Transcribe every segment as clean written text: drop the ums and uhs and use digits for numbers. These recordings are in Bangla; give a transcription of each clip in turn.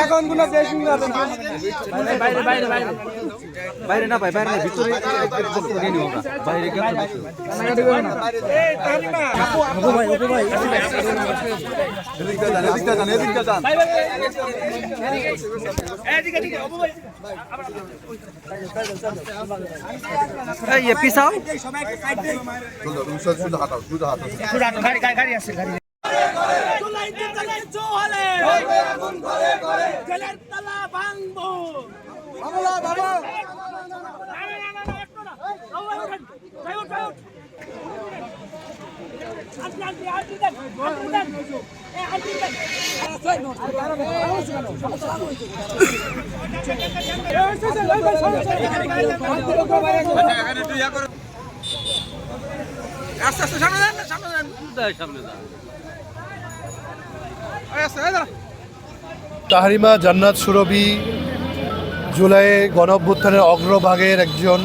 এখন কোনো দেশ বাইরে বাইরে বাইরে বাইরে না ভাই বাইরে না ভিতরে নিয়ে নিও আমরা বাইরে গেলে ভাই এদিকে যান এদিকে এই পিছাও শুধু হাঁটাও গাড়ি আছে গাড়ি তাহরিমা জান্নাত সুরভি জুলাইয়ে গণঅভ্যুত্থানের অগ্রভাগের একজন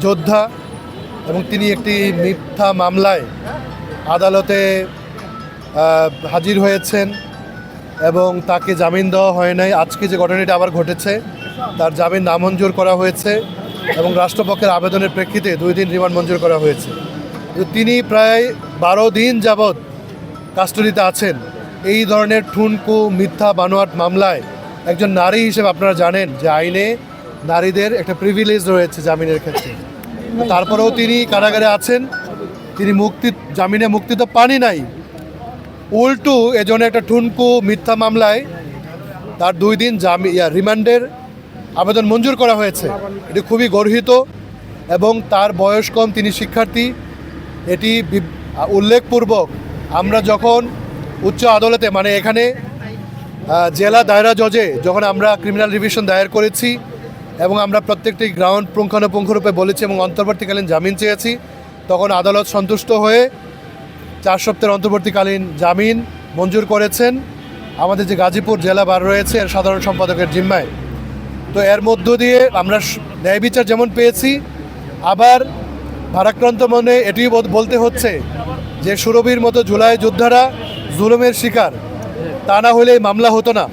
যোদ্ধা এবং তিনি একটি মিথ্যা মামলায় আদালতে হাজির হয়েছেন এবং তাকে জামিন দেওয়া হয় নাই। আজকে যে ঘটনাটি আবার ঘটেছে, তার জামিন নামঞ্জুর করা হয়েছে এবং রাষ্ট্রপক্ষের আবেদনের প্রেক্ষিতে 2 দিন রিমান্ড মঞ্জুর করা হয়েছে। তিনি প্রায় 12 দিন যাবৎ কাস্টডিতে আছেন। এই ধরনের ঠুনকো মিথ্যা বানোয়াট মামলায় একজন নারী হিসেবে আপনারা জানেন যে আইনে নারীদের একটা প্রিভিলেজ রয়েছে জামিনের ক্ষেত্রে। তারপরেও তিনি কারাগারে আছেন। তিনি জামিনে মুক্তি তো পানি নাই, উল্টো এজন্য একটা ঠুনকো মিথ্যা মামলায় তার 2 দিন রিমান্ডের আবেদন মঞ্জুর করা হয়েছে। এটি খুবই গর্হিত এবং তার বয়স কম, তিনি শিক্ষার্থী। এটি উল্লেখপূর্বক আমরা যখন উচ্চ আদালতে মানে এখানে জেলা দায়রা জজে যখন আমরা ক্রিমিনাল রিভিশন দায়ের করেছি এবং আমরা প্রত্যেকটি গ্রাউন্ড পুঙ্খানুপুঙ্খরূপে বলেছি এবং অন্তর্বর্তীকালীন জামিন চেয়েছি, তখন আদালত সন্তুষ্ট হয়ে 4 সপ্তাহের অন্তর্বর্তীকালীন জামিন মঞ্জুর করেছেন আমাদের যে গাজীপুর জেলা বার রয়েছে এর সাধারণ সম্পাদকের জিম্মায়। তো এর মধ্য দিয়ে আমরা ন্যায় বিচার যেমন পেয়েছি, আবার ভারাক্রান্ত মনে এটি বলতে হচ্ছে যে সুরভির মতো জুলাই যোদ্ধারা জুলুমের শিকার, তা না হলে মামলা হতো না।